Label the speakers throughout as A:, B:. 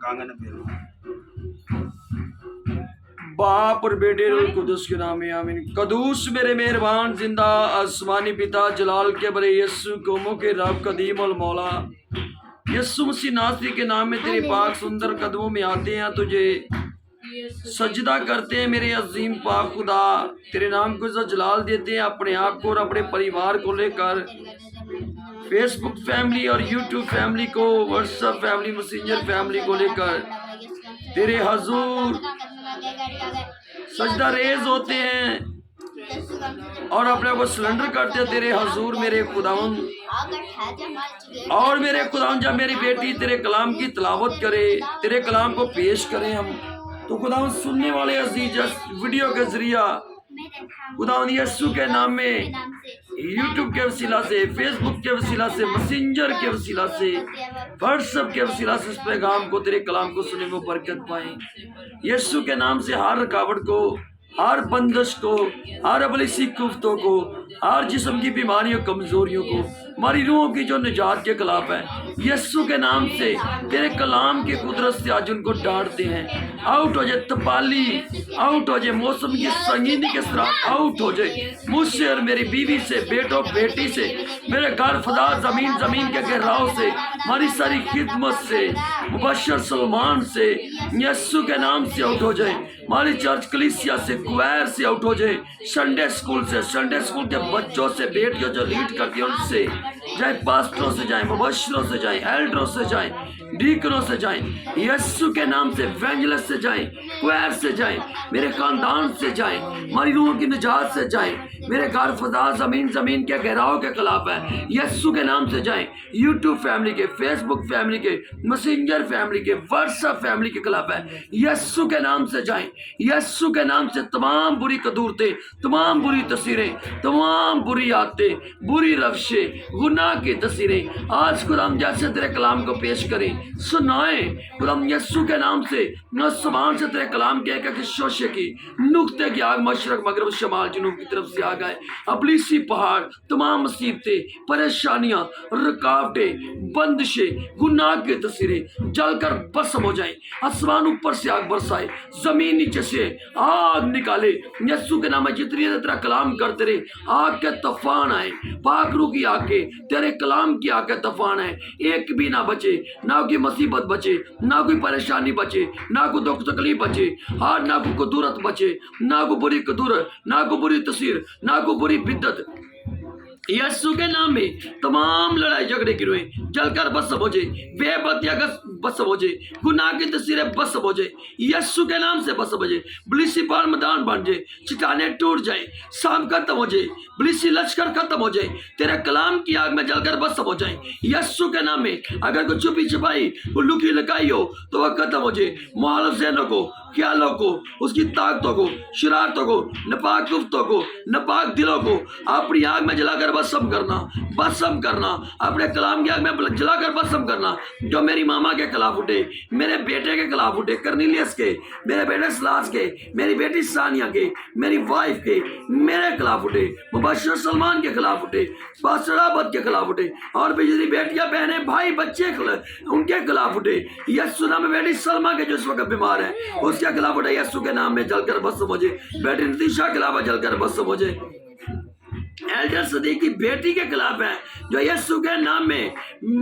A: kangen biru.
B: बाप और बेटे रूह कुदस के नाम में आमीन। कदूस मेरे मेहरबान जिंदा आसमानी पिता जलाल के बड़े यस्सु कौमों के रब कदीम और मौला यस्सु मसीह नासरी के नाम में तेरे पाक सुंदर कदमों में आते हैं, तुझे सजदा करते हैं मेरे अजीम पाक खुदा। तेरे नाम को इज्जत जलाल देते हैं अपने आप को और अपने परिवार को लेकर। फेसबुक फैमिली और यूट्यूब फैमिली को, व्हाट्सएप फैमिली, मैसेंजर फैमिली को लेकर तेरे हजूर सजदा रेज होते हैं और अपने को सिलेंडर करते हैं तेरे हजूर मेरे खुदावन। और मेरे खुदावन जब मेरी बेटी तेरे कलाम की तिलावत करे, तेरे कलाम को पेश करें हम, तो खुदावन सुनने वाले अजीज वीडियो के जरिया खुदावन यीशु के नाम में यूट्यूब के वसीला से, फेसबुक के वसीला से, मैसेंजर के वसीला से, व्हाट्सएप के वसीला से इस पैगाम को, तेरे कलाम को सुनने में बरकत पाएं। यीशु के नाम से हर रुकावट को, हर बंदिश को, हर अबलिसी कुफ्तों को, हर जिस्म की बीमारियों कमजोरियों को, हमारी रूहों की जो निजात के खिलाफ है, यीशु के नाम से तेरे कलाम की कुदरत से आज उनको डांटते हैं। आउट हो जाए तपाली, आउट हो जाए मौसम की संगीनी के साथ, आउट हो जाए मुझसे और मेरी बीवी से, बेटों बेटी से, मेरे घर फदा जमीन जमीन के घेराव से, हमारी सारी खिदमत से, मुबशर सलमान से, यीशु के नाम से आउट हो जाए। हमारी चर्च कलीसिया से, क्वायर से आउट हो जाए, संडे स्कूल से, संडे स्कूल के बच्चों से, बेटियों जो लीड करती हैं उनसे, चाहे पास्टरों से जाए, मुबशरों से जाए, एल्डरों से जाए, डीकनों से जाए, यीशु के नाम से एवेंजलिस्ट से जाए, क्वायर से जाए, मेरे खानदान से जाए, हमारी रूहों की निजात से जाए, मेरे घर फजा जमीन जमीन के घेराव के खिलाफ है, यीशु के नाम से जाए। यूट्यूब फैमिली के, फेसबुक फैमिली के, मैसेंजर फैमिली के, व्हाट्सएप फैमिली के खिलाफ है, यीशु के नाम से जाए। यीशु के नाम से तमाम बुरी कदूरतें, तमाम बुरी तस्वीरें, तमाम बुरी आदतें, बुरी रवशें, गुनाह की तस्वीरें आज खुदाम जैसे तेरे कलाम को पेश करें, सुनाए खुदाम यीशु के नाम से। आसमान से तेरे कलाम के एक शोशे की नुक्ते की आग मशरक मगरब शमाल जुनूब की तरफ से आ गए। अबलीसी पहाड़, तमाम मुसीबतें, परेशानियां, रुकावटें, बंदिशें, गुनाह की तस्वीरें जलकर भस्म हो जाए। आसमान ऊपर से आग बरसाए, जमीन नीचे से आग निकाले। यीशु के नाम में जितनी देर तेरा कलाम करते रहे, आग के तूफान आए, पाकरू की आग के, तेरे कलाम की आग के तूफान आए, एक भी ना बचे, ना कोई मुसीबत बचे, ना कोई परेशानी बचे, ना कोई दुख तकलीफ बचे, हाँ ना कोई कदूरत बचे, ना कोई बुरी कदूरत, ना कोई बुरी तस्वीर, ना कोई बुरी बिद्दत। यीशु के नाम में तमाम लड़ाई झगड़े की रुएं जलकर भस्म हो जाए, बेबतिया का भस्म हो जाए, गुनाह की तस्वीरें भस्म हो जाए, यीशु के नाम से भस्म हो जाए। बलिसी पार मैदान बन जाए, चट्टाने टूट जाए, शाम खत्म हो जाए, बलिसी लश्कर खत्म हो जाए, तेरे कलाम की आग में जलकर भस्म हो जाए। यीशु के नाम में अगर कोई छुपी छुपाई लुकी लगाई हो तो वह खत्म हो जाए। मुखालिफ ज़हनों को, ख्यालों को, उसकी ताकतों को, शरारतों को, नापाक गुफ्तों को, नापाक दिलों को अपनी आग में जलाकर भस्म करना, भस्म करना, अपने कलाम की आग में जलाकर भस्म करना। जो मेरी मामा के खिलाफ उठे, मेरे बेटे के खिलाफ उठे, कर्नीलियस के, मेरे बेटे सलास के, मेरी बेटी सानिया के, मेरी वाइफ के, मेरे खिलाफ उठे, मुबशर सलमान के खिलाफ उठे, पास्टर आबद के खिलाफ उठे, और बिजली बेटियां बहनें भाई बच्चे उनके खिलाफ उठे। यीशु नाम में बेटी सलमा के जो इस वक्त बीमार है उसके खिलाफ उठे, यीशु के नाम में जलकर भस्म हो जाए। बेटी नतीशा के खिलाफ जलकर भस्म हो जाए। एल्डर सदीक की बेटी के खिलाफ है जो यीशु के नाम में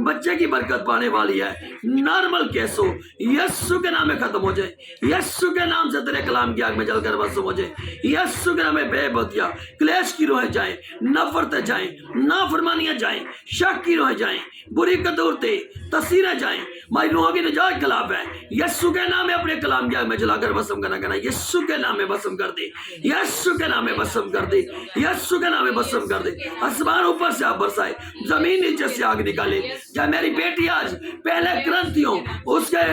B: बच्चे की बरकत पाने वाली है, नॉर्मल केस हो, यीशु के नाम में खत्म हो जाए। यीशु के नाम से तेरे कलाम की आग में जलकर भस्म हो जाए। यीशु के नाम में बेबतिया, क्लेश की रोहें जाए, नफरतें जाए, नाफरमानियां जाए, शक की रोहें जाए, बुरी कदूरतें, तस्वीरें जाए, हमारी रूहों की निजात के खिलाफ है। यीशु के नाम में अपने कलाम की आग में जलाकर भस्म करना, यीशु के नाम में भस्म कर दे, यीशु के नाम में भस्म कर दे, यीशु के नाम में भस्म कर दे। आसमान ऊपर से आग बरसाए, जमीन नीचे से आग निकाले। जब मेरी बेटी आज पहले ग्रंथियों उसके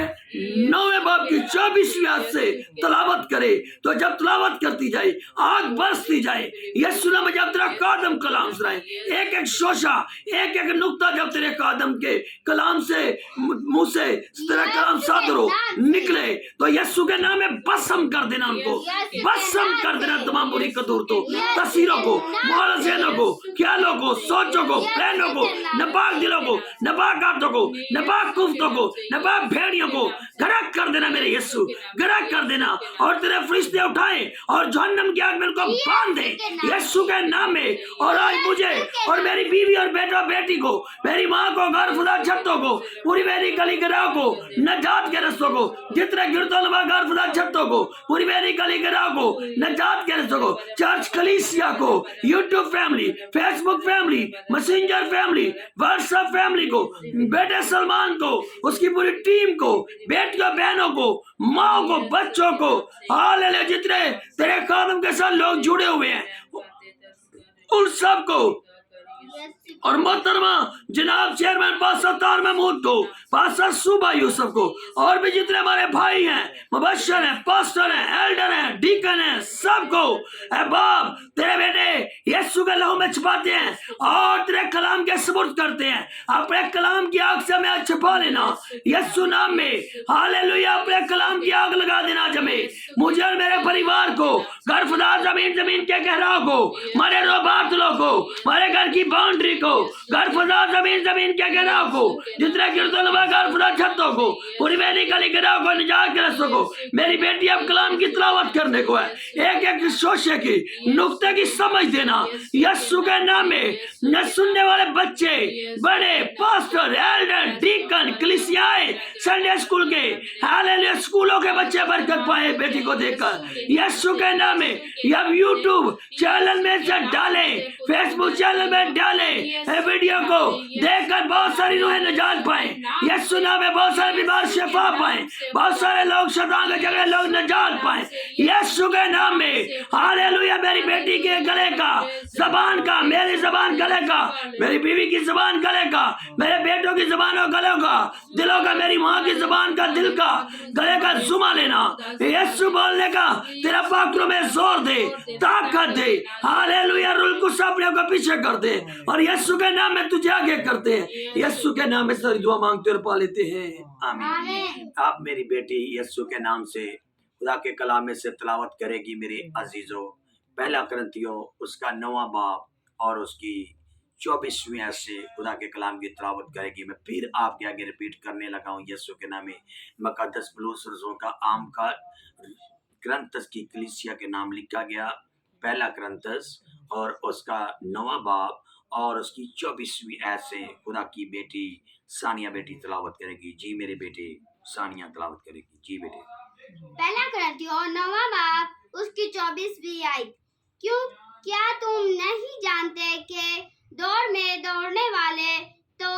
B: 9वें बाब की 24वीं आयत से तलावत करे, तो जब तलावत करती जाए आग बरसती जाए। यीशु नाम में जब तेरा कादम कलाम सुनाए, एक एक शोशा, एक एक नुक्ता जब तेरे कादम के कलाम से मुंह से तेरा कलाम सादर हो निकले, तो यीशु के नाम में भस्म कर देना, उनको भस्म कर देना। तमाम बुरी कदूरतों, तस्वीरों को, मुखालिफ को, ख्यालों को, सोचों को, प्लानों को, नापाक दिलों को, नापाक आदतों को, नापाक कुफ्तों को, नापाक भेड़ियों को गरक कर देना मेरे यीशु, गरक कर देना। और तेरे फरिश्ते उठाए और जहन्नम की आग में उनको बांध दे यीशु के नाम में। और आज मुझे और मेरी बीवी और बेटा बेटी को, मेरी माँ को, घर खुदा छत्तों को, पूरी मेरी गली गिराव को, नजात के रस्तों को, जितने गिरतोलवा घर खुदा छत्तों को, पूरी मेरी गली गिराव को, नजात के रस्तों को, चर्च कलीसिया को, YouTube family, Facebook family, messenger family, WhatsApp family को, बेटे सलमान को, उसकी पूरी टीम को, बेटियों बहनों को, माँ को, बच्चों को, हालेलुया, जितने तेरे कदम के साथ लोग जुड़े हुए हैं उन सबको, और मोहतरमा जनाब चेयरमैन पास्टर तार महमूद को, पास्टर सुबा यूसुफ को, और भी जितने हमारे भाई हैं, मुबश्शिर हैं, पास्टर हैं, एल्डर हैं, डीकन हैं, सबको ऐ बाप तेरे बेटे यीशु के लहू में छिपाते हैं और तेरे कलाम के सुपुर्द करते हैं। अपने कलाम की आग से हमें छिपा लेना यीशु नाम में, हालेलुया। अपने कलाम की आग लगा देना जमे मुझे और मेरे परिवार को, घर खुदा जमीन के गहराव को, हमारे रोबातलों को, हमारे घर की बाउंड्री को, घर खुदा जमीन के गहराव को, जितने गिरदोलवा घर खुदा छतों को, पूरी मेरी गली गिराव को, निजात के रस्तों को। मेरी बेटी अब कलाम की तिलावत करने को है, एक एक शोशे की नुक्ते की समझ देना यीशु के नाम में। न सुनने वाले बच्चे, बड़े, पास्टर, एल्डर, डीकन, कलीसियाए, संडे स्कूल के, हालेलुया, स्कूलों के बच्चे बरकत पाए बेटी को देखकर यीशु के नाम में। अब यूट्यूब चैनल में से डाले, फेसबुक चैनल में डाले, वीडियो को देखकर बहुत सारी रूहें निजात पाए यीशु नाम में, बहुत सारे बीमार शिफा पाए, बहुत सारे लोग शैतान के जगह लोग निजात पाए यीशु के नाम में, हालेलुया। मेरी बेटी के गले का, जबान का, मेरी जबान गले का, मेरी बीवी की जबान गले का, मेरे बेटों की जबानों गलों का, दिलों का, मेरी माँ की जबान का, दिल का, गले का जुमा लेना यीशु बोलने का, तेरा पात्रों में जोर दे, ताकत दे, हालेलुया। रूल को अपने को पीछे कर दे और यीशु के नाम में तुझे आगे करते हैं, यीशु के नाम में सारी दुआ मांगते और पा लेते हैं, आमीन। आप मेरी बेटी यीशु के नाम से खुदा के कलाम में से तिलावत करेगी मेरे अजीजों। पहला करंथियों उसका 9वां बाब और उसकी 24वीं आयत से खुदा के कलाम की तिलावत करेगी। मैं फिर आपके आगे रिपीट करने लगा हूँ यीशु के नाम में। मुकद्दस बलूस रज़ों का आम का करंथस की कलीसिया के नाम लिखा गया, पहला करंथस और उसका 9वां बाब और उसकी 24वीं आयत से खुदा की बेटी सानिया बेटी तिलावत करेगी। जी मेरे बेटे सानिया तिलावत करेगी। जी बेटे।
A: पहला करंथियों 9वां बाब उसकी 24वीं आयत। क्यों, क्या तुम नहीं जानते कि दौड़ में दौड़ने वाले तो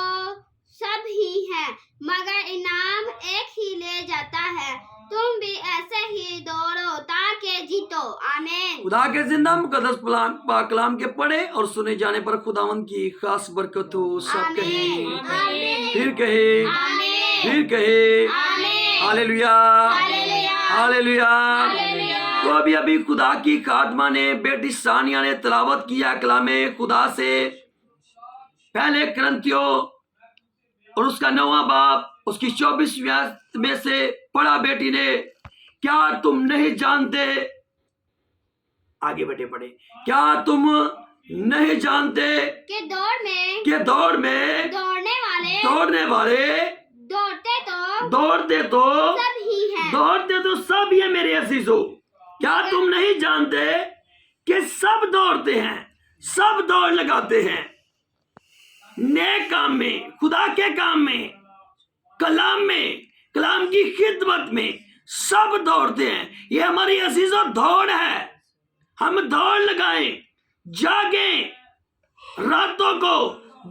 A: सब ही हैं, मगर इनाम एक ही ले जाता है। तुम भी ऐसे ही दौड़ो ताकि जीतो। आमीन।
B: खुदा के जिंदा मुकद्दस पाक कलाम के पढ़े और सुने जाने पर खुदावन की खास बरकत हो। सब कहे फिर कहे फिर कहे हालेलुया हालेलुया। तो अभी खुदा की खादमा ने बेटी सानिया ने तिलावत किया कलामे खुदा से, पहले करंथियों और उसका 9वां बाब उसकी 24वीं आयत में से पढ़ा बेटी ने। क्या तुम नहीं जानते, आगे बेटे पढ़े, क्या तुम नहीं जानते
A: कि दौड़ में
B: दौड़ने वाले दौड़ते तो
A: सब ही हैं।
B: दौड़ते तो सब ही है मेरे अजीजों। क्या तुम नहीं जानते कि सब दौड़ते हैं, सब दौड़ लगाते हैं नेक काम में, खुदा के काम में, कलाम की खिदमत में, सब दौड़ते हैं। ये हमारी अजीजों दौड़ है। हम दौड़ लगाएं, जागें, रातों को,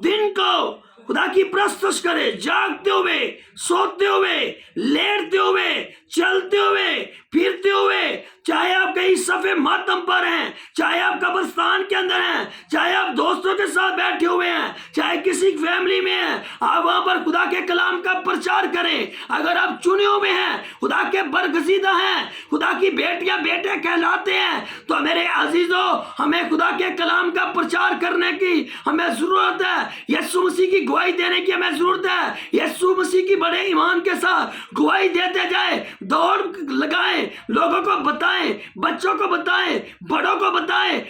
B: दिन को खुदा की प्रस्तुत करें, जागते हुए, सोते हुए, लेटते हुए, चलते हुए, फिरते हुए, चाहे आप कहीं सफे मातम पर हैं, चाहे आप कब्रिस्तान के अंदर हैं, चाहे आप दोस्तों के साथ बैठे हुए हैं, चाहे किसी फैमिली में हैं, आप वहां पर खुदा के कलाम का प्रचार करें। अगर आप चुने हुए हैं, खुदा के बरगजीदा हैं, खुदा की बेटियां बेटे कहलाते हैं, तो मेरे अजीजों हमें खुदा के कलाम का प्रचार करने की हमें जरूरत है। यीशु मसीह की गवाही देने की हमें जरूरत है। यीशु मसीह की बड़े ईमान के साथ गवाही देते जाए, दौड़ लगाएं, लोगों को बताएं, बच्चों को बताएं, बड़ों को बताएं,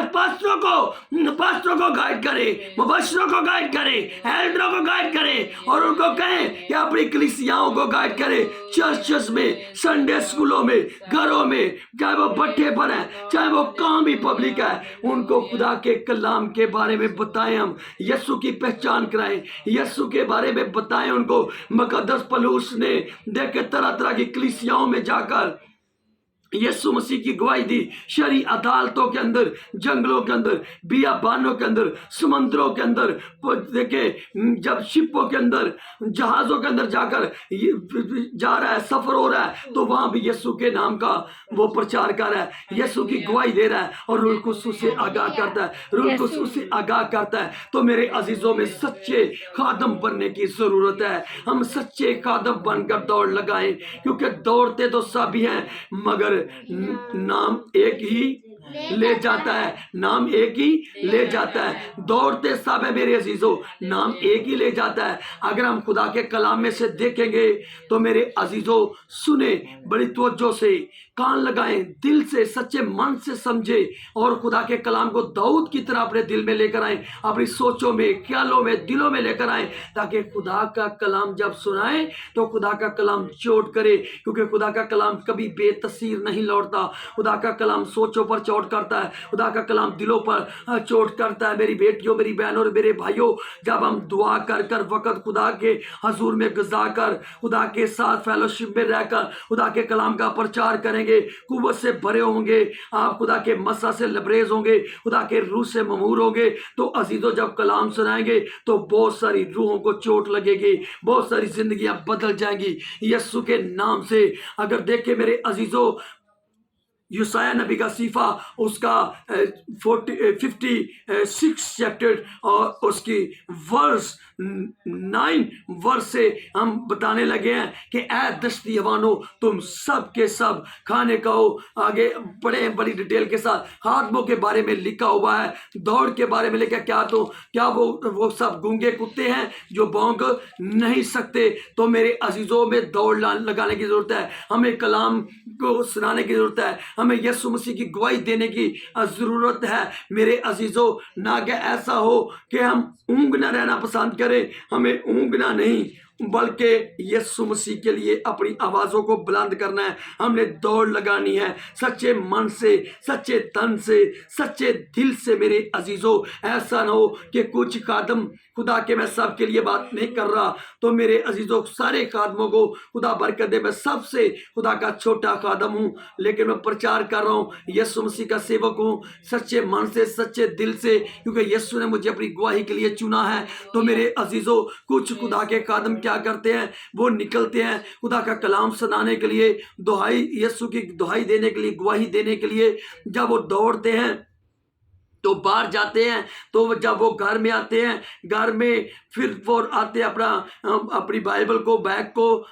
B: पास्टरों को गाइड करें, मुबश्शिरों को गाइड करें, एल्डरों को गाइड करें और उनको कहें कि अपनी कलीसियाओं को गाइड करें, चर्चेस में, संडे स्कूलों में, घरों में, चाहे वो भट्ठे पर है, चाहे वो काम ही पब्लिक है, उनको खुदा के कलाम के बारे में बताएं, हम यीशु की पहचान कराएं, यीशु के बारे में बताएं उनको। मुकद्दस पौलुस ने देखे तरह तरह की कलीसियाओं में जाकर यीशु मसीह की गवाही दी, शहरी अदालतों के अंदर, जंगलों के अंदर, बियाबानों के अंदर, समुद्रों के अंदर, देखे जब शिपों के अंदर, जहाजों के अंदर जाकर जा रहा है, सफर हो रहा है, तो वहां भी यीशु के नाम का वो प्रचार कर रहा है, यीशु की गवाही दे रहा है और रूह कुद्दूस उसे आगाह करता है, रूह कुद्दूस उसे आगाह करता है। तो मेरे अजीजों में सच्चे खादम बनने की जरूरत है। हम सच्चे खादम बनकर दौड़ लगाएं, क्योंकि दौड़ते तो सभी हैं मगर नाम एक ही ले जाता है, नाम एक ही ले जाता है। दौड़ते सब है मेरे अजीजों, नाम एक ही ले जाता है। अगर हम खुदा के कलाम में से देखेंगे तो मेरे अजीजों सुने, बड़ी तवज्जो से कान लगाएं, दिल से सच्चे मन से समझे और खुदा के कलाम को दाऊद की तरह अपने दिल में लेकर आए, अपनी सोचों में, ख्यालों में, दिलों में लेकर आए, ताकि खुदा का कलाम जब सुनाए तो खुदा का कलाम चोट करे, क्योंकि खुदा का कलाम कभी बेतसीर नहीं लौटता। खुदा का कलाम सोचों पर चोट करता है, खुदा का कलाम दिलों पर चोट करता है। मेरी बेटियों, मेरी बहनों और मेरे भाइयों, जब हम दुआ कर कर वक़्त खुदा के हजूर में गुजार कर, खुदा के साथ फेलोशिप में रहकर खुदा के कलाम का प्रचार करेंगे, कुव्वत से भरे होंगे, आप खुदा के मसा से लबरेज होंगे, खुदा के रूह से ममूर होंगे, तो अजीजों जब कलाम सुनाएंगे तो बहुत सारी रूहों को चोट लगेगी, बहुत सारी जिंदगियां बदल जाएंगी यीशु के नाम से। अगर देखें मेरे अजीजों, यूसाया नबी का सीफा उसका 56 चैप्टर और उसकी वर्स 9 वर्स से हम बताने लगे हैं कि ऐ दश्ती हवानो, तुम सब के सब खाने का हो। आगे पढ़े बड़ी डिटेल के साथ, खादमों के बारे में लिखा हुआ है, दौड़ के बारे में लिखा, क्या वो सब गूंगे कुत्ते हैं जो भौंक नहीं सकते। तो मेरे अजीजों में दौड़ लगाने की जरूरत है, हमें कलाम को सुनाने की जरूरत है, हमें यीशु मसीह की गवाही देने की जरूरत है। मेरे अजीजों, ना कि ऐसा हो कि हम ऊँघना रहना पसंद करें, हमें ऊँघना नहीं बल्कि यीशु मसीह के लिए अपनी आवाज़ों को बुलंद करना है। हमने दौड़ लगानी है सच्चे मन से, सच्चे तन से, सच्चे दिल से। मेरे अजीजों, ऐसा ना हो कि कुछ खादम, खुदा के मैं सब के लिए बात नहीं कर रहा, तो मेरे अजीजों सारे खादमों को खुदा बरकत दे। मैं सबसे खुदा का छोटा खादम हूँ, लेकिन मैं प्रचार कर रहा हूँ, यीशु मसीह का सेवक हूँ, सच्चे मन से, सच्चे दिल से, क्योंकि यीशु ने मुझे अपनी गवाही के लिए चुना है। तो मेरे अजीजों, कुछ खुदा के खादम क्या करते हैं, वो निकलते हैं खुदा का कलाम सुनाने के लिए, दुहाई, यीशु की दुहाई देने के लिए, गवाही देने के लिए। जब वो दौड़ते हैं तो बाहर जाते हैं, तो जब वो घर में आते हैं, घर में फिर वो आते हैं अपनी बाइबल को, बैग को,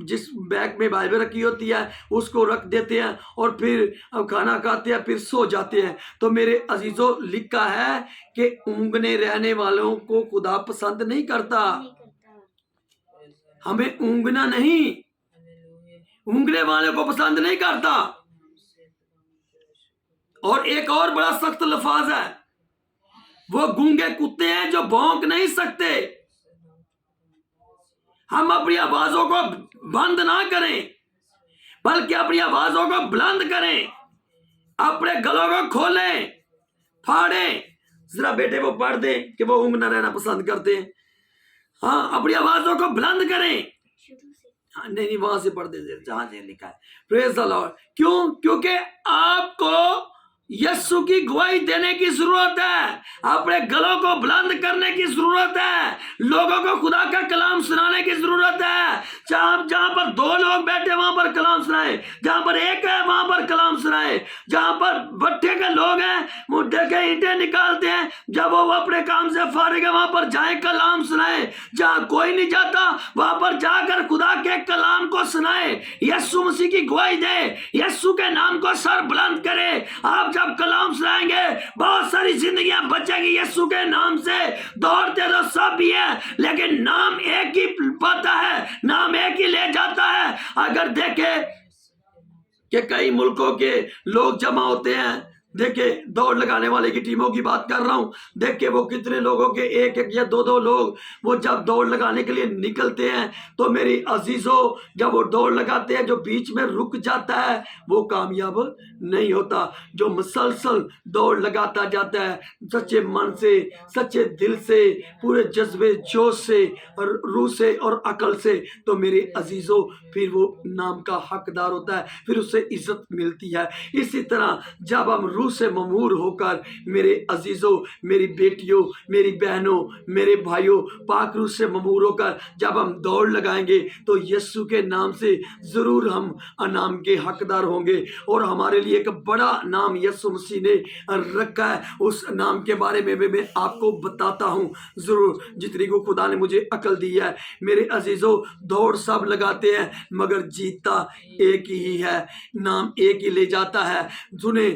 B: जिस बैग में बाइबल रखी होती है उसको रख देते हैं और फिर खाना खाते हैं, फिर सो जाते हैं। तो मेरे अजीजों, लिखा है कि ऊँघने रहने वालों को खुदा पसंद नहीं करता। हमें ऊँघना नहीं, ऊँघने वाले को पसंद नहीं करता। और एक और बड़ा सख्त लफ्ज है, वो गूंगे कुत्ते हैं जो भौंक नहीं सकते। हम अपनी आवाजों को बंद ना करें, बल्कि अपनी आवाजों को बुलंद करें, अपने गलों को खोलें, फाड़ें। जरा बेटे वो पढ़ दें कि वो ऊँघना रहना पसंद करते हैं। हाँ, अपनी आवाजों को बुलंद करें। हाँ, नहीं, वहां से पढ़ दे जहां से लिखा है। Praise the Lord. क्यों? क्योंकि आपको यीशु की गवाही देने की जरूरत है, अपने गलों को बुलंद करने की जरूरत है, लोगों को खुदा का कलाम सुनाने की जरूरत है। जहां पर 2 लोग बैठे वहां पर कलाम सुनाए, जहां पर एक है वहां पर कलाम सुनाए, जहां पर भट्ठे के लोग हैं वो देखे ईंटें निकालते हैं, जब वो अपने काम से फारिग है वहां पर जाए कलाम सुनाए। जहां कोई नहीं जाता वहां पर जाकर खुदा के कलाम को सुनाए, यीशु मसीह की गवाही दे, यीशु के नाम को सर बुलंद करे। आप जब कलाम सुनाएंगे बहुत सारी जिंदगियां बचेंगी यीशु के नाम से। दौड़ते तो सब भी है, लेकिन नाम एक ही पाता है, नाम एक ही ले जाता है। अगर देखे कि कई मुल्कों के लोग जमा होते हैं। देखे दौड़ लगाने वाले की टीमों की बात कर रहा हूं। देखे वो कितने लोगों के एक एक या दो दो लोग वो जब दौड़ लगाने के लिए निकलते हैं तो मेरी अजीजों जब वो दौड़ लगाते हैं जो बीच में रुक जाता है वो कामयाब नहीं होता। जो मुसलसल दौड़ लगाता जाता है सच्चे मन से, सच्चे दिल से, पूरे जज्बे जोश से और रूह से और अकल से, तो मेरे अजीजों फिर वो नाम का हकदार होता है, फिर उससे इज्जत मिलती है। इसी तरह जब हम रूह से ममूर होकर मेरे अजीजों, मेरी बेटियों, मेरी बहनों, मेरे भाइयों, पाक रूह से ममूर होकर जब हम दौड़ लगाएंगे तो यीशु के नाम से जरूर हम अनाम के हकदार होंगे। और हमारे लिए एक बड़ा नाम यीशु मसीह ने रखा है, उस नाम के बारे में भी मैं आपको बताता हूं जरूर, जितनी को खुदा ने मुझे अकल दी है। मेरे अजीजों दौड़ सब लगाते हैं मगर जीतता एक ही है, नाम एक ही ले जाता है। सुने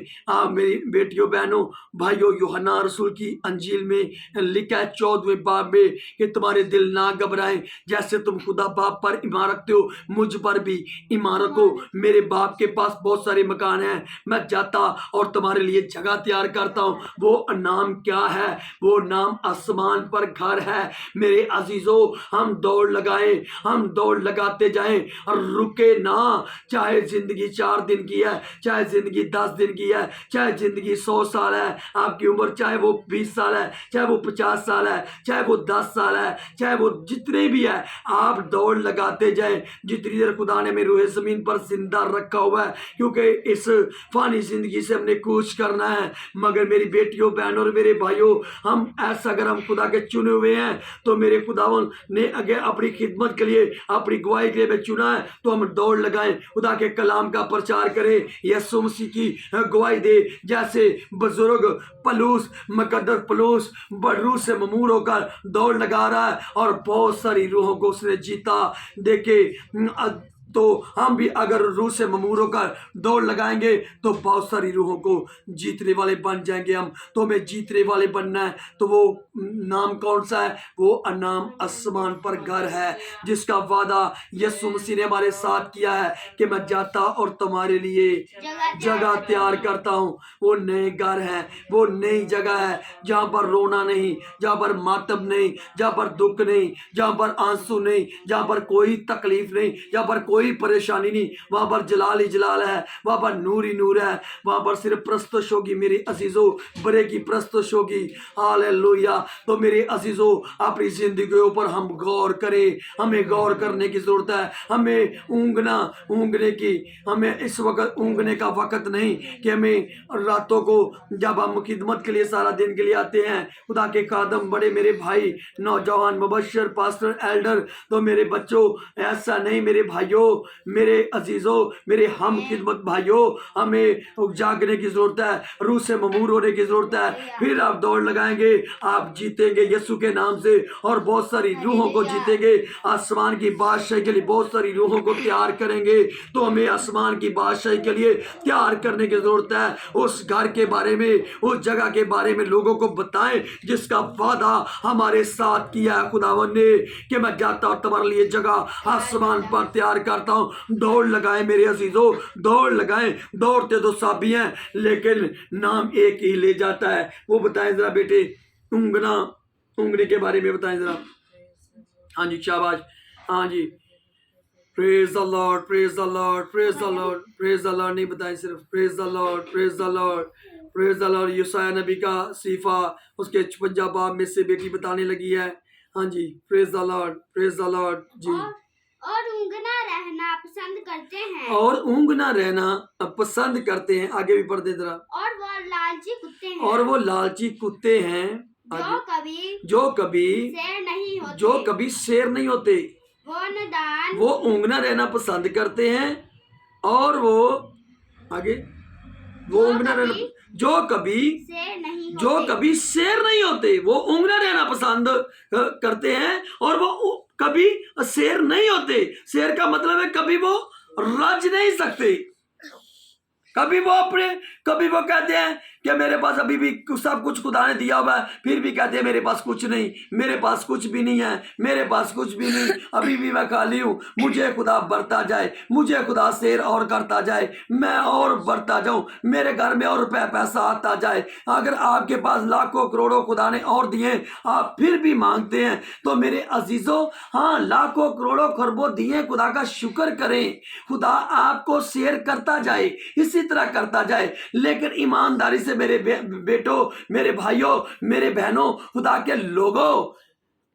B: मेरी बेटियों, बहनों, भाइयों, यूहन्ना रसूल की अंजील में लिखा है 14वें बाब में कि तुम्हारे दिल ना घबराएं, जैसे तुम खुदा बाप पर ईमान रखते हो मुझ पर भी ईमान रखो। मेरे बाप के पास बहुत सारे मकान हैं, मैं जाता और तुम्हारे लिए जगह तैयार करता हूं। वो नाम क्या है? वो नाम आसमान पर घर है। मेरे अजीजों हम दौड़ लगाएं, हम दौड़ लगाते जाएं और रुके ना। चाहे जिंदगी 4 दिन की है, चाहे जिंदगी 10 दिन की है, चाहे जिंदगी 100 साल है आपकी उम्र, चाहे वो 20 साल है, चाहे वो 50 साल है, चाहे वो 10 साल है, चाहे वो जितने भी है, आप दौड़ लगाते जाएं जितनी देर खुदा ने मेरी रूह जमीन पर जिंदा रखा हुआ है। क्योंकि इस फानी जिंदगी से हमने कूच करना है। मगर मेरी बेटियों, बहनों और मेरे भाइयों, हम ऐसा अगर हम खुदा के चुने हुए हैं तो मेरे खुदावन ने अगर अपनी खिदमत के लिए, अपनी गवाही के लिए चुना है तो हम दौड़ लगाएं, खुदा के कलाम का प्रचार करें, यीशु मसीह की गवाही दे। जैसे बुजुर्ग पलूस, मुकद्दस पलूस रूह से ममूर होकर दौड़ लगा रहा है और बहुत सारी रूहों को उसने जीता। देखे तो हम भी अगर रूह से ममूर होकर दौड़ लगाएंगे तो बहुत सारी रूहों को जीतने वाले बन जाएंगे हम। तो हमें जीतने वाले बनना है। तो वो नाम कौन सा है? वो अनाम आसमान पर घर है, जिसका वादा यीशु मसीह ने हमारे साथ किया है कि मैं जाता और तुम्हारे लिए जगह तैयार करता हूँ। वो नए घर है, वो नई जगह है जहाँ पर रोना नहीं, जहाँ पर मातम नहीं, जहाँ पर दुख नहीं, जहाँ पर आंसू नहीं, जहाँ पर कोई तकलीफ नहीं, जहाँ पर कोई परेशानी नहीं। वहां पर जलाल ही जलाल है, वहां पर नूर ही नूर है, वहां पर सिर्फ प्रस्तुत होगी मेरे अजीजों, बड़े की प्रस्तुत होगी। हालेलुया। तो मेरे अजीजों अपनी जिंदगी के ऊपर हम गौर करें, हमें गौर करने की जरूरत है। हमें ऊँगने की, हमें इस वक्त ऊँगने का वक्त नहीं कि हमें रातों को जब हम खिदमत के लिए सारा दिन के लिए आते हैं, खुदा के खादम, बड़े मेरे भाई, नौजवान, मुबशर, पास्टर, एल्डर, तो मेरे बच्चों ऐसा नहीं। मेरे भाइयों, मेरे अजीजों, मेरे हम खिदमत भाइयों, हमें जागने की जरूरत है, रूह से ममूर होने की जरूरत है। फिर आप दौड़ लगाएंगे, आप जीतेंगे यीशु के नाम से और बहुत सारी रूहों को जीतेंगे। आसमान की बादशाही के लिए बहुत सारी रूहों को तैयार करेंगे। तो हमें आसमान की बादशाही के लिए तैयार करने की जरूरत है। उस घर के बारे में, उस जगह के बारे में लोगों को बताएं जिसका वादा हमारे साथ किया है खुदावन ने कि मैं जाता और तुम्हारे लिए जगह आसमान पर तैयार करता हूं। दौड़ लगाएं मेरे अजीजों, दौड़ लगाएं। दौड़ते तो सभी हैं लेकिन नाम एक ही ले जाता है। वो बताएं जरा बेटे, ऊँगने के बारे में बताएं जरा। हाँ जी, शाबाश। हाँ जी, praise the lord, praise the lord, praise the lord, praise the lord नहीं बताएं, सिर्फ praise the lord, praise the lord, praise the lord. यूसाया नबी का सीफा उसके 56 बाब में से बेटी बताने लगी है। हाँ जी, praise the lord, praise the lord जी।
A: और ऊँगना रहना पसंद करते हैं,
B: और ऊँगना रहना पसंद करते हैं। आगे भी पढ़ दे जरा।
A: और वो लालची कुत्ते हैं,
B: और वो लालची कुत्ते हैं जो कभी
A: शेर नहीं होते,
B: जो कभी शेर नहीं होते।
A: वो
B: ऊँगना रहना पसंद करते हैं और वो आगे वो ऊँगना रहना जो कभी शेर नहीं होते। वो ऊँगना रहना पसंद करते हैं और वो कभी शेर नहीं होते। शेर का मतलब है कभी वो रज नहीं सकते। कभी वो कहते हैं कि मेरे पास अभी भी सब कुछ खुदा ने दिया हुआ है, फिर भी कहते हैं मेरे पास कुछ नहीं, मेरे पास कुछ भी नहीं है, मेरे पास कुछ भी नहीं, अभी भी मैं खाली हूँ। मुझे खुदा बढ़ता जाए, मुझे खुदा शेर और करता जाए, मैं और बढ़ता जाऊं, मेरे घर में और पैसा आता जाए। अगर आपके पास लाखों करोड़ों खुदा ने और दिए, आप फिर भी मांगते हैं, तो मेरे अजीजों, हाँ, लाखों करोड़ों खरबों दिए, खुदा का शुक्र करें। खुदा आपको शेयर करता जाए, इसी तरह करता जाए, लेकिन ईमानदारी से मेरे बेटों, मेरे भाइयों, मेरे बहनों, खुदा के लोगों,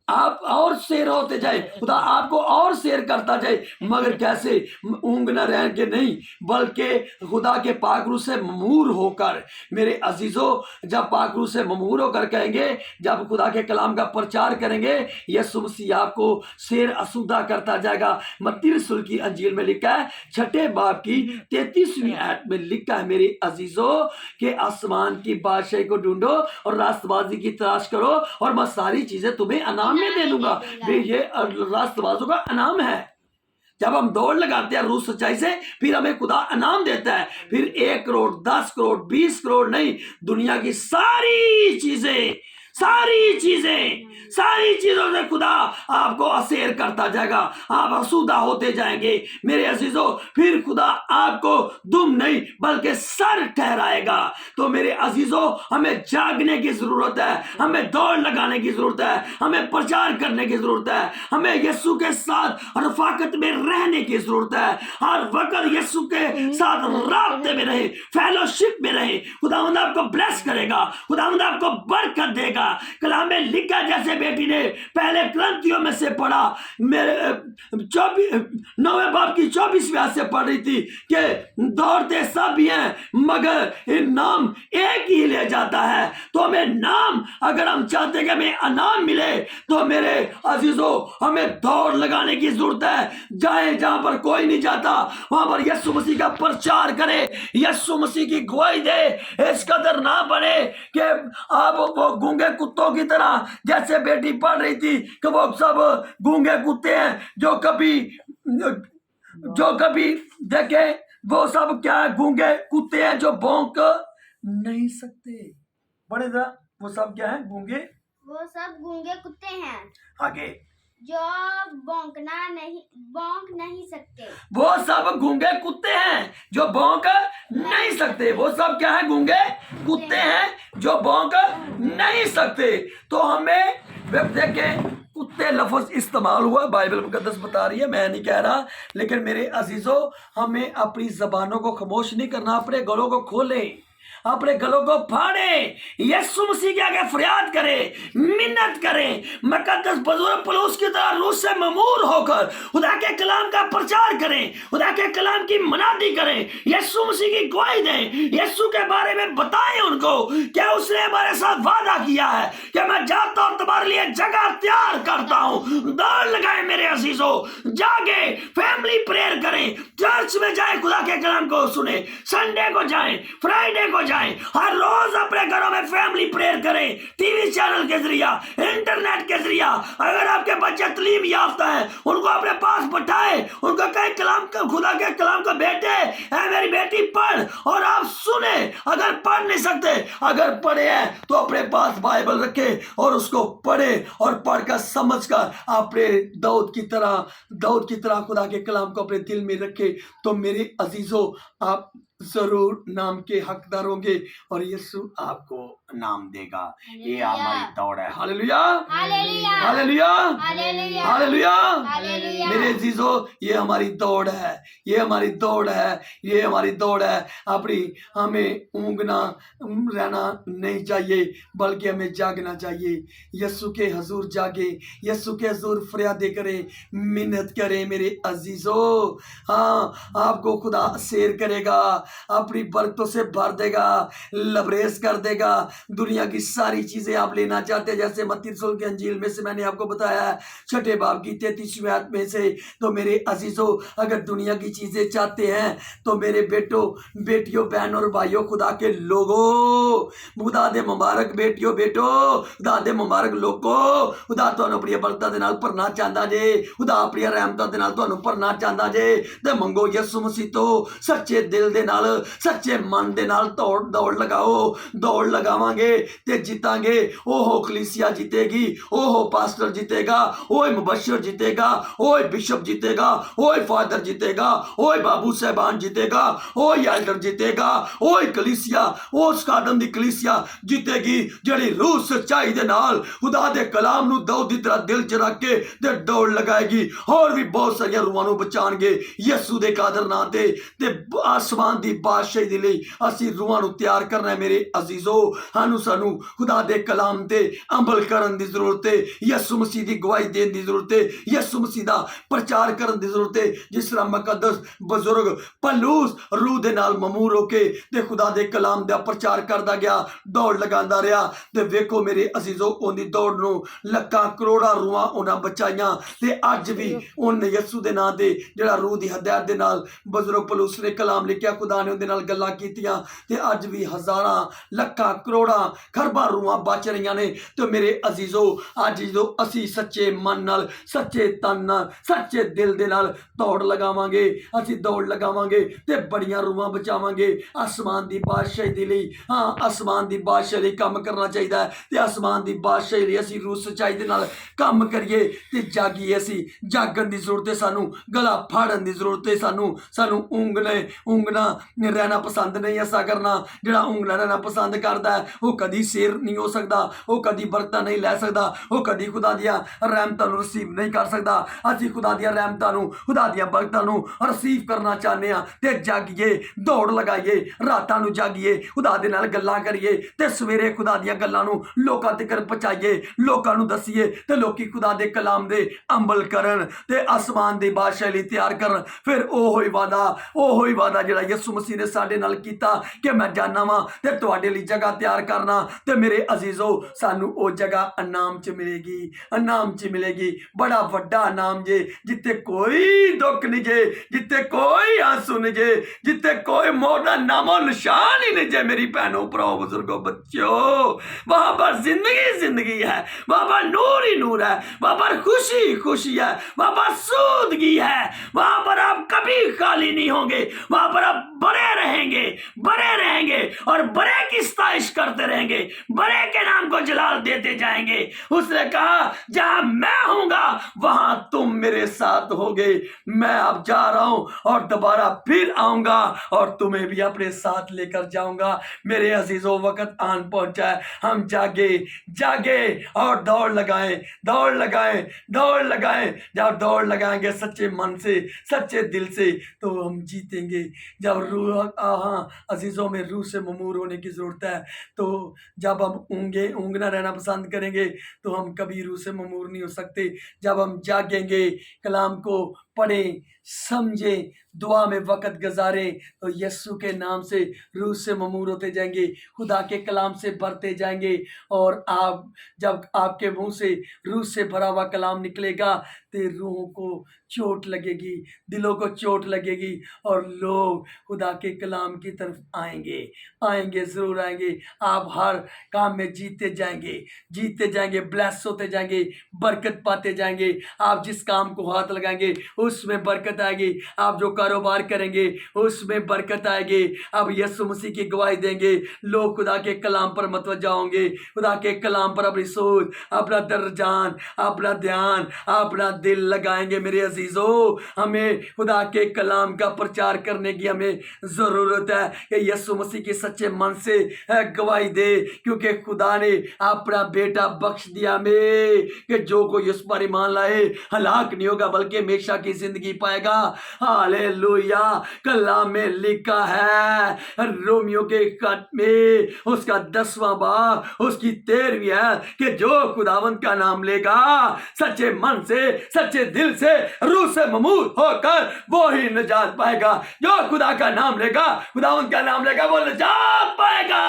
B: आप और शेर होते जाए, खुदा आपको और शेर करता जाए। मगर कैसे? ऊँग न रह के नहीं, बल्कि खुदा के पाकरू से ममूर होकर। मेरे अजीजों, जब पाकरू से ममूर होकर कहेंगे, जब खुदा के कलाम का प्रचार करेंगे, यीशु मसीह आपको शेर असुदा करता जाएगा। मत्ती रसूल की अंजील में लिखा है, 6 बाब की 33वीं आयत में लिखा है, मेरे अजीजों, के आसमान की बादशाही को ढूंढो और रास्तबाजी की तलाश करो, और मैं सारी चीजें तुम्हें अनाम में दे दूंगा। वे ये रास्तबाजों का इनाम है। जब हम दौड़ लगाते हैं रूह सच्चाई से, फिर हमें खुदा इनाम देता है। फिर 1 करोड़, 10 करोड़, 20 करोड़ नहीं, दुनिया की सारी चीजों से खुदा आपको असेर करता जाएगा। आप आसूदा होते जाएंगे मेरे अजीजों। फिर खुदा आपको दुम नहीं बल्कि सर ठहराएगा। तो मेरे अजीजों, हमें जागने की जरूरत है, हमें दौड़ लगाने की जरूरत है, हमें प्रचार करने की जरूरत है, हमें यीशु के साथ रफाकत में रहने की जरूरत है। हर वक्त यीशु के साथ राब्ते में रहे, फेलोशिप में रहे। खुदावंद आपको ब्लेस करेगा, खुदावंद आपको बरकत देगा। कलाम में लिखा, जैसे बेटी ने पहले ग्रंथियों में से पढ़ा, मेरे 9वें बाब की 24वीं आयत से पढ़ रही थी कि दौड़ते सब ही हैं मगर नाम एक ही ले जाता है। तो हमें नाम, अगर हम चाहते हैं कि हमें इनाम मिले, तो मेरे अजीजों, हमें दौड़ लगाने की जरूरत है। जाए जहां पर कोई नहीं जाता, वहां पर यीशु मसीह का प्रचार करे, यीशु मसीह की गवाही दे। इस कदर ना बने कि आप वो गूंगे कुत्तों की तरह, जैसे बेटी पढ़ रही थी कि वो सब गूंगे कुत्ते हैं जो कभी देखे, वो सब क्या है? गूंगे कुत्ते हैं जो भौंक नहीं सकते। बड़े जरा, वो सब क्या है? गूंगे,
A: वो सब गूंगे कुत्ते हैं
B: आगे,
A: जो भौंक नहीं सकते।
B: वो सब गूंगे कुत्ते हैं जो भौंक नहीं सकते। वो सब क्या है? गूंगे कुत्ते हैं जो भौंक नहीं सकते। तो हमें देखें, कुत्ते लफ्ज इस्तेमाल हुआ, बाइबल मुकद्दस बता रही है, मैं नहीं कह रहा। लेकिन मेरे अजीजों, हमें अपनी जबानों को खामोश नहीं करना, अपने गलों को खोलें, अपने गलों को फाड़े, यीशु मसीह के आगे फरियाद करें, मिन्नत करें, मुकद्दस बुजुर्ग पौलुस की तरह रूह से ममूर होकर खुदा के कलाम का प्रचार करें, खुदा के कलाम की मनादी करें, यीशु मसीह की गवाही दें, यीशु के बारे में बताएं उनको क्या उसने हमारे साथ वादा किया है कि मैं जाता हूं तुम्हारे लिए जगह तैयार करता हूं। दौड़ लगाए मेरे अजीजों, जागे, फैमिली प्रेयर करें, चर्च में जाए, खुदा के कलाम को सुने, संडे को जाए, फ्राइडे को जाए, हर रोज अपने घरों में फैमिली प्रेयर करें, टीवी चैनल के जरिया, इंटरनेट के जरिया। अगर आपके बच्चे तालीम याफ्ता हैं, उनको अपने पास बैठाए, उनको कहे कलाम का, खुदा के कलाम का, बेटे है मेरी बेटी पढ़, और आप सुने। अगर पढ़ नहीं सकते, अगर पढ़े हैं तो अपने पास बाइबल रखे और उसको पढ़े, और पढ़कर समझकर अपने दाऊद की तरह खुदा के कलाम को अपने दिल में रखे। तो मेरे अजीजों, आप जरूर नाम के हकदार होंगे और यीशु आपको नाम देगा। ये हमारी दौड़ है। Hallelujah,
A: hallelujah,
B: hallelujah,
A: hallelujah,
B: hallelujah.
A: Hallelujah.
B: मेरे अजीजों, ये हमारी दौड़ है, ये हमारी दौड़ है, ये हमारी दौड़ है। अपनी हमें ऊँगना रहना नहीं चाहिए, बल्कि हमें जागना चाहिए। यीशु के हजूर जागे, यीशु के हजूर फरियादे करें, मिन्नत करें मेरे अजीजों। हाँ, आपको खुदा शेर करेगा, अपनी बरकतों से भर देगा, लबरेज कर देगा। दुनिया की सारी चीजें आप लेना चाहते हैं, जैसे मत्ती रसूल की अंजील में से मैंने आपको बताया, 6 बाब की 33वीं आयत में से। तो मेरे अजीजों, अगर दुनिया की चीजें चाहते हैं, तो मेरे बेटों, बेटियों, बहनों और भाइयों, खुदा के लोगों, खुदा दे मुबारक बेटियों, बेटो, खुदा दे मुबारक लोगों, खुदा तुहानू अपनी बरकतां दे नाल भरना चाहता जे, खुदा अपनी रहमतां दे नाल तुहानू भरना चाहता जे। ते मंगो यीशु मसीह तो सच्चे दिल दे नाल, नाल सच्चे मन दे नाल दौड़ लगाओ। दौड़ लगावांगे ते जीतांगे। ओहो कलीसिया जीतेगी, ओहो पास्टर जीतेगा, ओए मुबशर जीतेगा, ओए बिशप जीतेगा, ओए फादर जीतेगा, ओए बाबू साहबान जीतेगा, ओए एल्डर जीतेगा, ओए कलीसिया उस कादम दी कलीसिया जीतेगी जिहड़ी रूह सच्चाई दे नाल खुदा दे कलाम नूं दाऊद दी तरह दिल च रख के ते दौड़ लगाएगी। और भी बहुत सारियां रूहां नूं बचाणगे यसू दे कादर नां ते आसमान दी बादशाही दे लई असीं रूहां नूं तैयार करना है। मेरे अजीजो सानू खुदा दे कलाम ते अमल करन दी जरूरत है। यसू मसीह दी गवाही देने दी जरूरत है। यसू मसीह दा प्रचार करन दी जरूरत है। जिस तरह मुकद्दस बुजुर्ग पलूस रूह दे नाल ममूर होके ते खुदा दे कलाम दा प्रचार करदा गया, दौड़ लगांदा रहा ते वेखो मेरे अजीजो उन्दी दौड़ नूं लखां करोड़ां रूहां उन्हां बचाईयां ते अज भी उन यसू दे नां ते जिहड़ा रूह दी हदायत दे नाल बुजुर्ग पलूस ने कलाम लिखिया, खुदा ने उहदे नाल गल्लां कीतियां ते अज भी हजारां लखां करोड़ां खरबां रूहां बच रहीआं ने। तो मेरे अजीजो अज जो असी सच्चे मन नाल सच्चे तन नाल सच्चे दिल दे नाल दौड़ लगावांगे, असी दौड़ लगावांगे ते बड़ियां रूहां बचावांगे आसमान दी बादशाही दे लई। हाँ आसमान दी बादशाही लई कम करना चाहिदा है ते आसमान दी बादशाही लई असी रूह सच्चाई दे नाल कम करिए ते जागिए। असी जागन दी जरूरत है, सानू गला फाड़न दी जरूरत है। सानू ऊंघना रहना पसंद नहीं ऐसा करना। जिहड़ा ऊंघना रहना पसंद करदा है वो कदी शेर नहीं हो सकदा, वो कदी बरकतां नहीं लै सकदा, वो कदी खुदा दियां रहमतां नूं रिसीव नहीं कर सकदा। असीं खुदा दियां रहमतां नूं खुदा दियां बरकतां नूं रिसीव करना चाहते हैं ते जागिए, दौड़ लगाइए, रातां नूं जागिए, खुदा दे नाल गल्लां करिए ते सवेरे खुदा दियां गल्लां नूं लोकां तक पहुंचाइए, लोकां नूं दसीए ते लोकी खुदा दे कलाम दे अमल करन ते आसमान दी बादशाही लई तैयार करन। फिर ओहो ही वादा जिहड़ा यसू मसीह ने साडे नाल कीता कि मैं जाना वां ते तुहाडे लई जगह तैयार करना। ते मेरे अजीजो सानू ओ जगह अनाम च मिलेगी, अनाम च मिलेगी। बड़ा वड्डा अनाम जे, जिथे कोई दुख नहीं जे, जिथे कोई आंसू नहीं जे, जिथे कोई मौत दा नामो निशान ही नहीं जे। मेरी भैनों भराओ बुजुर्गो बच्चों, वहां पर जिंदगी है, वहां पर नूर ही नूर है, वहां पर खुशी है, वहां पर सूदगी है, वहां पर आप कभी खाली नहीं होंगे, वहां पर आप बड़े रहेंगे और बड़े की सताइश करते रहेंगे, बड़े के नाम को जलाल देते जाएंगे। उसने कहा जहां मैं हूंगा वहां तुम मेरे साथ होगे। मैं अब जा रहा हूं और दोबारा फिर आऊंगा और तुम्हें भी अपने साथ लेकर जाऊंगा। मेरे अजीजों वक्त आन पहुंचा है, हम जागे और दौड़ लगाएं। जब दौड़ लगाएंगे सच्चे मन से सच्चे दिल से तो हम जीतेंगे। जब रूह अजीजों में रूह से ममूर होने की जरूरत है। तो जब हम ऊँगना रहना पसंद करेंगे तो हम कभी रूह से ममूर नहीं हो सकते। जब हम जागेंगे, कलाम को पढ़ें, समझें, दुआ में वक़्त गुजारें तो यस्सु के नाम से रूह से ममूर होते जाएंगे, खुदा के कलाम से भरते जाएंगे। और आप जब आपके मुंह से रूह से भरा हुआ कलाम निकलेगा तो रूहों को चोट लगेगी, दिलों को चोट लगेगी और लोग खुदा के कलाम की तरफ आएंगे, ज़रूर आएंगे। आप हर काम में जीते जाएंगे, ब्लेस होते जाएंगे, बरकत पाते जाएंगे। आप जिस काम को हाथ लगाएंगे उसमें बरकत आएगी, आप जो कारोबार करेंगे उसमें बरकत आएगी। अब यीशु मसीह की गवाही देंगे, लोग खुदा के कलाम पर मतवज्जा होंगे, खुदा के कलाम पर अपनी सोच, अपना दर्जान, अपना ध्यान, अपना दिल लगाएंगे। मेरे अजीजों, हमें खुदा के कलाम का प्रचार करने की हमें ज़रूरत है कि यीशु मसीह के सच्चे मन से गवाही दे, क्योंकि खुदा ने अपना बेटा बख्श दिया हमें कि जो कोई उस पर ईमान लाए हलाक नहीं होगा बल्कि हमेशा की जिंदगी पाएगा। हालेलुया। कलाम में लिखा है रोमियो के खत में उसका 10वां बाब उसकी 13वीं है कि जो खुदावंत का नाम लेगा सच्चे मन से सच्चे दिल से रूह से ममूर होकर वो ही निजात पाएगा। जो खुदा का नाम लेगा, खुदावंत का नाम लेगा, वो निजात पाएगा।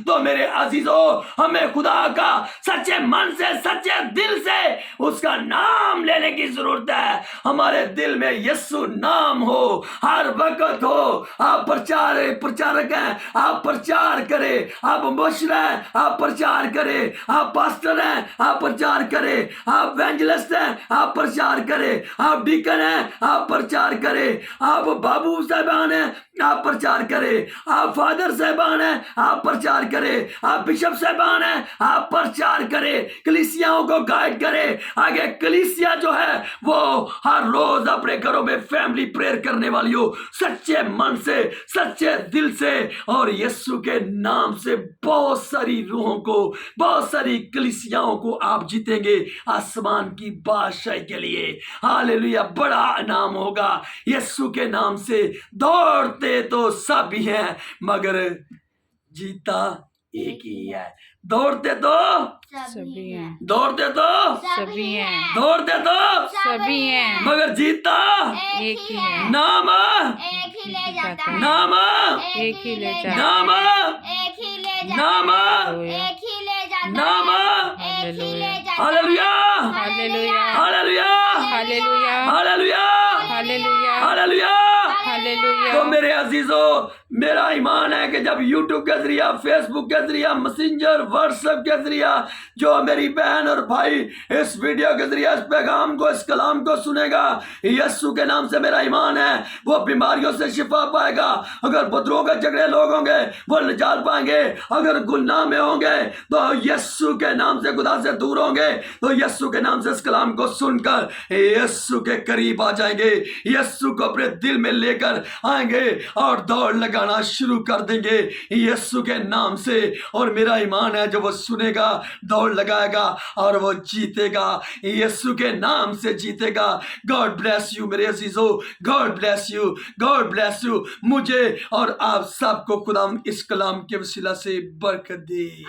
B: तो मेरे अजीजों, हमें खुदा का सच्चे मन से सच्चे दिल से उसका नाम लेने की जरूरत है। हमारे दिल में यीशु नाम हो, हर वक्त हो। आप प्रचारक हैं, आप प्रचार करें। आप मुशर हैं, आप प्रचार करें। आप पास्टर हैं, आप प्रचार करें। आप एवेंजलिस्ट हैं, आप प्रचार करें। आप डीकन हैं, आप प्रचार करें। आप बाबू साहबान हैं, आप प्रचार करें। आप फादर साहबान हैं, आप प्रचार करें। आप बिशप साहबान हैं, आप प्रचार करें। कलीसियाओं को गाइड करें आगे। कलीसिया जो है वो हर रोज अपने घरों में फैमिली प्रेयर करने वाली हो, सच्चे मन से, सच्चे दिल से, और यीशु के नाम से बहुत सारी रूहों को, बहुत सारी कलीसियाओं को आप जीतेंगे आसमान की बादशाही के लिए। हालेलुया, बड़ा इनाम होगा यीशु के नाम से। दौड़ते तो सभी हैं मगर जीता एक ही है। दौड़ते तो
C: सभी हैं,
B: दौड़ते तो
C: सभी हैं,
B: दौड़ते तो
C: सभी हैं,
B: मगर जीता
C: एक ही है,
B: नाम
A: एक ही ले जाता है,
B: नाम
C: एक ही ले जाता
B: नाम
A: एक ही ले जाता
B: नाम
A: है, एक ही ले जाता
B: नाम
A: है, एक ही ले जाता है।
B: Hallelujah
C: hallelujah,
B: hallelujah
C: hallelujah,
B: hallelujah
C: hallelujah,
B: hallelujah.
C: Hallelujah.
B: तो मेरे अजीजों, मेरा ईमान है कि जब यूट्यूब के जरिया, फेसबुक के जरिया, मैसेंजर, व्हाट्सएप के जरिया जो मेरी बहन और भाई इस वीडियो के जरिया इस पैगाम को, इस कलाम को सुनेगा, यीशु के नाम से मेरा ईमान है वो बीमारियों से शिफा पाएगा। अगर बदरों के झगड़े लोग होंगे वो निजात पाएंगे। अगर गुनाह में होंगे तो यीशु के नाम से खुदा से दूर होंगे, तो यीशु के नाम से इस कलाम को सुनकर यीशु के करीब आ जाएंगे, यीशु को अपने दिल में लेकर आएंगे और दौड़ लगाना शुरू कर देंगे यीशु के नाम से। और मेरा ईमान है जो वो सुनेगा, दौड़ लगाएगा और वो जीतेगा, यीशु के नाम से जीतेगा। गॉड ब्लेस यू मेरे अजीजों, God bless you, God bless you. मुझे और आप सबको खुदा इस कलाम के वसीला से बरकत दे।